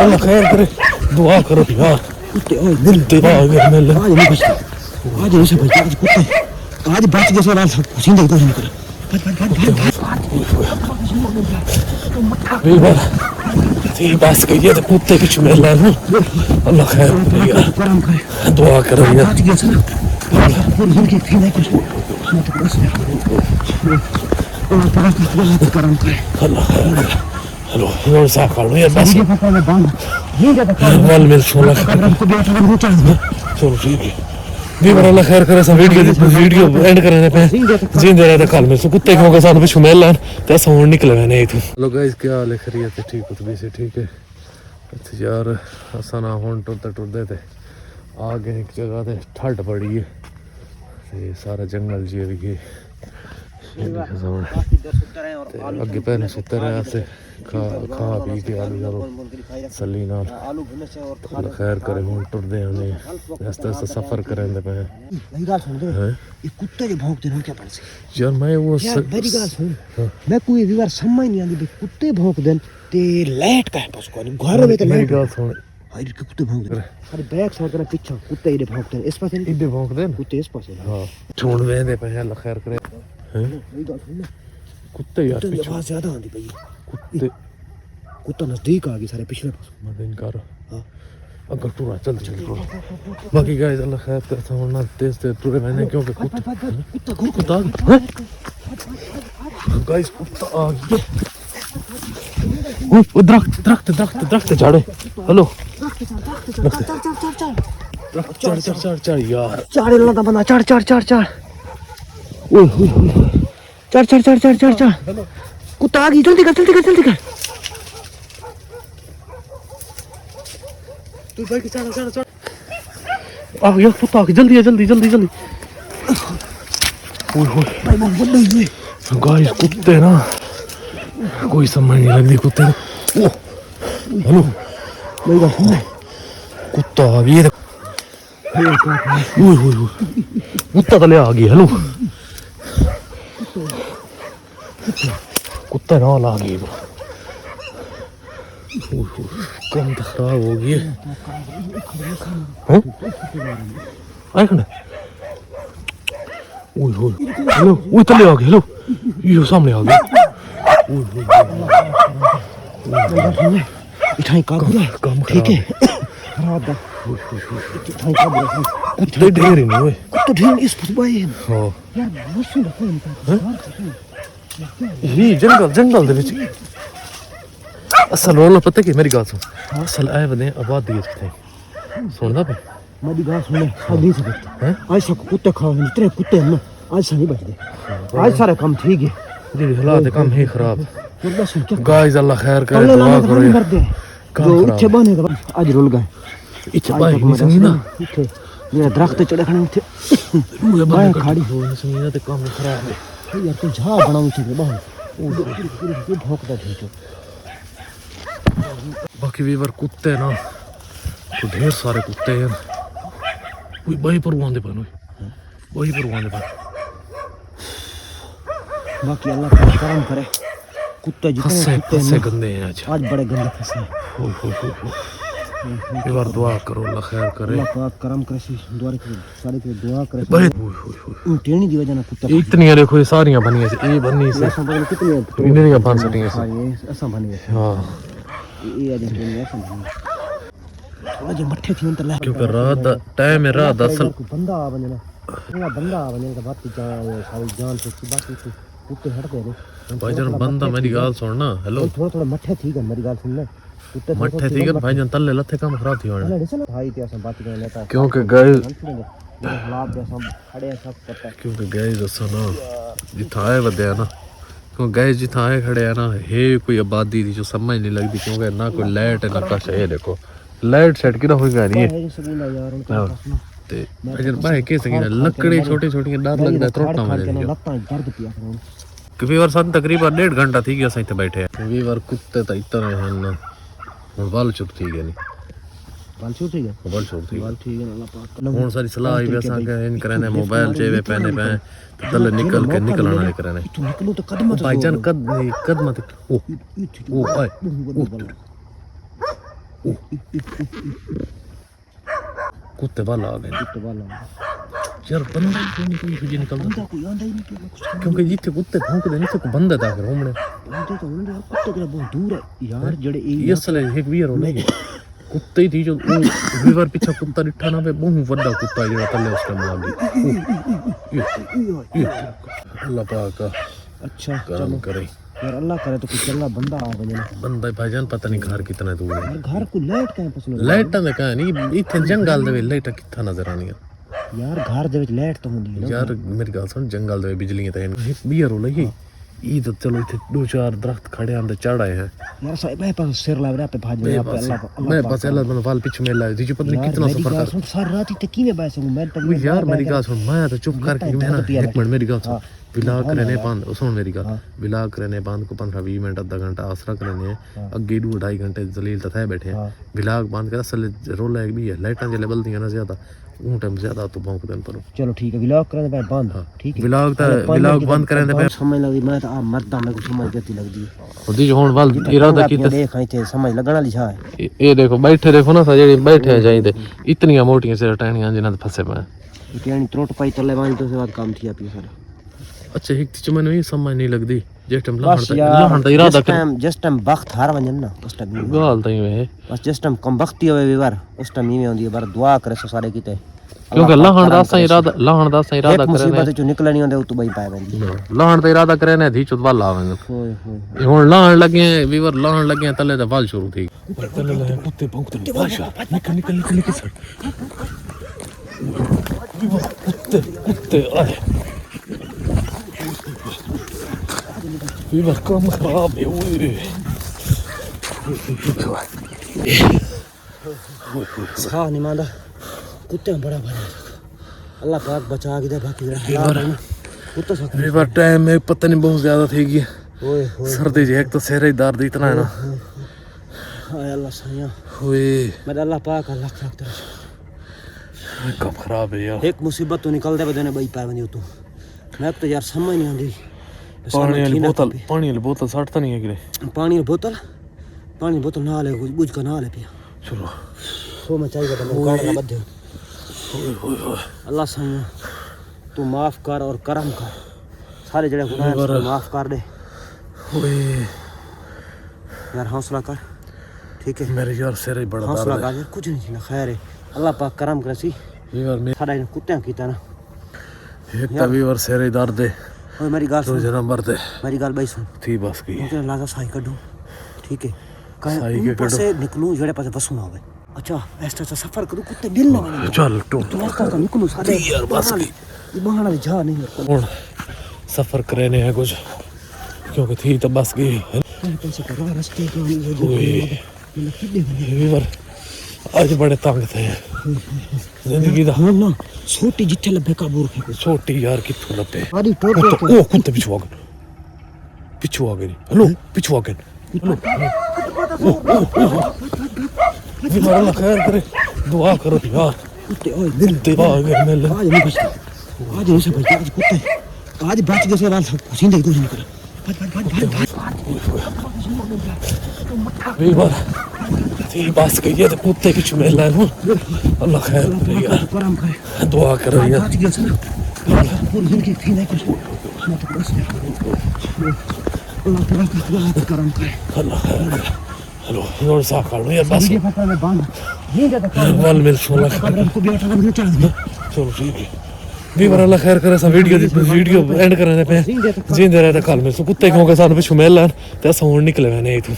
अल्लाह खैर करे, दुआ करो यार। दिल आ गया मेरे, आज नहीं बचता, आज नहीं से बचता, आज कुत्ते आज बच गए सवाल सब सीधे इधर निकल। ये बस गई है तो कुत्ते की चुमेल ला लूं। अल्लाह खैर करे यार, दुआ करो यार। बच गया सर फिर के फिर नहीं कुछ मैं तो बस और करम करे। अल्लाह खैर। हेलो और साफ कर लो यार बस। ये पता है बांध ये क्या वाल मिल छोला को बैठा कर उठा चलो ठीक है। वीवर अल्लाह खैर करे। सब वीडियो एंड करने पे जिंदे रहे कल में कुत्ते के साथ भी छुमेल लान तो ऐसा होने निकले मैंने इथों। हेलो गाइस क्या हाल है, खैरियत है? ठीक हो तो भी से ठीक है यार। असा ना हुन टुरदे थे आ गए एक जगह ते ठंड पड़ी है ते सारा जंगल जी भी है अगे पहले सुते रहे से खा पी के आलू सली नाल खैर करे हुन टुरदे हने आस्ते आस्ते सफर करेंदे पे। मेरी गाल सुन दे, ये कुत्ते जो भौंकते हैं क्या पड़ से यार मैं वो मेरी गाल सुन। मैं कोई विवार समझ नहीं आंदी कुत्ते भौंक देन ते लाइट का है बस को घर में तो मेरी गाल सुन। हाय के कुत्ते भौंक दे अरे बैक साइड करना पीछे कुत्ते इधर भौंकते हैं इस पासे इधर भौंकते हैं कुत्ते इस पासे। हां ढूंढ वेंदे पे अल्लाह खैर करे। मेरी गाल सुन कुत्ते यार पीछे आवाज ज्यादा आंदी पई कुत्ते कुत्ता नजदीक आ गई सारे पिछले पास मत इनकार। हां अगर टूरा चल बाकी गाइस अल्लाह खैर करता हूं ना तेज टूरे मैंने क्योंकि कुत्ता गाइस कुत्ता आ गया। वो दरख्त झाड़े। हेलो चढ़ यार चाड़ लगा बंदा चढ़ ओए चढ़ कुत्ता आ गई जल्दी कर तू भाई चढ़ आ यार कुत्ता आ गई जल्दी ओए गाइस कुत्ते ना कोई समझ नहीं लगती कुत्ते। हेलो कुत्ता आ गई कुत्ता तले आ गई। हेलो कुत्ता ना ला गई कम तो खराब हो गई आए खड़े। हेलो वो तले आ गई। हेलो ये सामने आ गई। इठाई काम ठीक है खराब दा इठाई काम कुत्ते ढेर ही नहीं हुए कुत्ते ढेर इस फुसबाई है। हां यार मौसम रखो इनका ये जंगल दे विच असल रोल पता कि मेरी गाल सुन असल आए बने आबादी थे सुनदा पे मेरी गाल सुन अभी से हैं आज सब कुत्ते खाओ इतने कुत्ते हैं ना आज से नहीं बचते आज सारा काम ठीक है जी हालात काम है खराब। गाइस अल्लाह खैर करे दुआ करो जो इच्छे बने आज रुल गए इच्छे बाई नहीं सुनी ना ये दरख्त चढ़े खड़े थे ये बाई खाड़ी हो नहीं सुनी ना ते काम खराब है यार तू झा बनाऊ चाहिए बाहर ये भौंकता ठीक है। बाकी वीवर कुत्ते ना तो ढेर सारे कुत्ते हैं कोई बाई पर वांदे बन बाकी अल्लाह का करम करे कुत्ते जितने फंसे गंदे हैं आज बड़े गंदे फंसे हैं। एक बार दुआ करो अल्लाह खैर करे अल्लाह पाक करम करे दुआ करे सारे के दुआ करे बड़े टेणी दी वजह ना कुत्ता इतनी देखो ये सारियां बनी है ये बनी से कितनी इन्हें नहीं बन सकती है। हां ये ऐसा बनी है। हां ये आज ऐसा बनी थोड़ा जो मट्ठे थी अंदर क्योंकि रात दा टाइम है रात दा असल बंदा आ बने ना बंदा आ बने का बात सारी जान से बाकी कुत्ते हटते हैं भाईजान बंदा मेरी गाल सुन ना। हेलो थोड़ा मट्ठे ठीक है मेरी गाल सुन ले मट्ठे ठीक है भाईजान तले लथे काम खराब थी होने भाई ते असं बात करने लेता क्योंकि गए हालात जैसा खड़े सब पता है क्योंकि गए जैसा ना जिथा आए वदे ना क्योंकि गए जिथा आए खड़े है ना है कोई आबादी थी जो समझ नहीं लगती क्योंकि ना कोई लाइट है ना कुछ है। देखो लाइट सेट की ना होगा नहीं है ते अगर भाई के सकी लकड़ी छोटी डर लगदा है त्रोटा मारे लत्ता दर्द पिया करो वीवर सन तकरीबन 1.5 घंटा थी गया सही थे बैठे वीवर कुत्ते तो इतना है ना वाल चुप थी गया नहीं बाल छोड़ ठीक है बल छोड़ थी बाल ठीक है अल्लाह पाक ਹੁਣ ਸਾਰੀ ਸਲਾਹ ਆਈ ਵੀ ਅਸਾਂ ਕਿ इन करने मोबाइल चेवे पहने पे तले निकल के निकलना नहीं करने तू निकलो तो कदम मत भाईजान कदम मत ओ ओए कुत्ते वाला आ गए तो वाला यार बंदा क्यों नहीं कोई निकलता बंदा कोई आंदा ही नहीं कि कुछ क्योंकि जिथे कुत्ते भौंकदे नहीं तो बंदा था फिर हमने बंदे तो होंगे कुत्ते के बहुत दूर है यार जड़े ये असले एक वीर होने कुत्ते ही थी जो वीवर पीछे कुत्ता डिठा ना पे बहुत बड़ा कुत्ता जेड़ा तले उस टाइम आ गई अल्लाह पाक अच्छा काम करे यार अल्लाह करे तो कुछ चंगा बंदा आ गया बंदा भाईजान पता नहीं घर कितना दूर है यार घर को लाइट कहां पसंद लाइट ने कहा नहीं इथे जंगल दे लाइट किथा नजर आनी यार घर दे विच लाइट तो होंदी है यार मेरी गल सुन जंगल दे बिजली ते बीयर हो लगी ई तो चलो इथे दो चार दरख्त खड़े हैं चढ़ आए हैं यार साहब मैं पास सिर लग रहा पे भाज में आप अल्लाह मैं बस अल्लाह मन वाल पीछे में लाए जी पता नहीं कितना सफर कर सारी रात ही की में बैठ सकूं मैं तक यार मेरी गल सुन मैं तो चुप करके मैं ना एक मिनट मेरी गल सुन विलाग करने बंद सुन मेरी गल विलाग करने बंद को 15-20 मिनट आधा घंटा आसरा करने अगे 2-2.5 घंटे जलील तथा बैठे हैं विलाग बंद कर असल रोल है भी है लाइटां जे लेवल दी ना ज्यादा उन टाइम ज्यादा तो भौंक देन पर चलो ठीक है विलाग करने पे बंद ठीक है विलाग बंद करने पे समझ लगदी मैं तो आ मरदा मैं को समझ गती लगदी खुदी जो हुन वाल इरादा की देख आई थे समझ लगना लिखा है ये देखो बैठे देखो ना जेडी बैठे हैं जाईदे इतनी मोटियां से टहनियां जिन्हां दे फसे पे इतनी त्रोट पाई तले वाली तो से बाद काम थी आपी सारा अच्छा एक चीज मैंने ये समझ नहीं लगदी जिस टाइम लहण दा इरादा कर जिस टाइम वक्त हार वंजन ना उस टाइम गाल तई वे बस जिस टाइम कम वक्ती होवे विवर उस टाइम में होंदी है बार दुआ करे सो सारे कीते क्योंकि लहण दा सा इरादा करे मुसीबत चो निकल नहीं होंदे तो बई पाए वेंदी लहण दा इरादा करे ने धी चुत वाल आवेंगे होए होए हुन लहण लगे वीवर लहण लगे तले दा वाल शुरू थी तले ले कुत्ते भौंकते भाषा निकल निकल निकल निकल सर कुत्ते कुत्ते आए वीवर कम खराब है हाँ निमांदा कुत्ते बड़ा बड़ा अल्लाह पाक बचा के दे बाकी कुत्ता सब वीवर टाइम में पता नहीं बहुत ज्यादा थी गई ओए होए सर्दी जे एक तो सेरे दर्द इतना है ना हाय अल्लाह सैया ओए मैं अल्लाह पाक लाख लाख तेरे कब खराब है यार एक मुसीबत तो निकल दे बदने बई पाए वनी तू मैं तो यार समझ नहीं आंदी पानी वाली बोतल सटता नहीं है कि पानी की बोतल ना ले बुझ का ना ले पिया चलो सो मैं चाहिए तो गाड़ ना बदे अल्लाह सैया तू माफ कर और करम कर सारे जड़े गुनाह माफ कर दे ओए यार हौसला कर ठीक है मेरे यार सिर ही बड़ा हौसला कर यार कुछ नहीं खैर है अल्लाह पाक करम करे सी यार मैं साडा कुत्ते कीता ना एक तवीवर सिर ही दर्द है ओए मेरी गाल तो सुन जना मरते मेरी गाल भाई सुन थी बस की मुझे लागा साई कढूं ठीक है साई के ऊपर से निकलूं जेड़े पास बसू ना होवे अच्छा ऐसा सफर करूं कुत्ते मिल ना वने चल टू तो रास्ता तो निकलूं साडे यार बस की ये बहाना जा नहीं हुन सफर करने है कुछ क्योंकि थी तो बस गई पैसे करा रास्ते के लिए वीवर आज बड़े तंग थे जिंदगी दा ना छोटी जिथे लबे काबू रखे छोटी यार किथों लबे आरी टोट ओ कुत्ते पिछू आ गए हेलो पिछू आ गए हेलो वीवर अल्लाह खैर करे दुआ करो यार कुत्ते ओए दिल ते आ गए मिल आज नहीं बचता आज नहीं से बचता आज कुत्ते आज बच गए से वाल सब जिंदगी कुछ नहीं करे वीवर थी बस गई है तो कुत्ते पिछू मिल रहे हैं अल्लाह खैर करे यार करम करे दुआ करो यार बच गया से ना पूरी जिंदगी थी नहीं कुछ मैं तो बस अल्लाह तेरा करम करे अल्लाह खैर करे हेलो जोर साफ कर लो यार बस ये पता मैं बांध ये ज्यादा वाल मिल सोला को बैठा ना चढ़ चलो ठीक है वीवर अल्लाह खैर करे सा वीडियो एंड करने पे जिंदे रहे कल मिल कुत्ते क्योंकि सानू पिछू मिल लैन ते अस हुण निकले मैंने इथों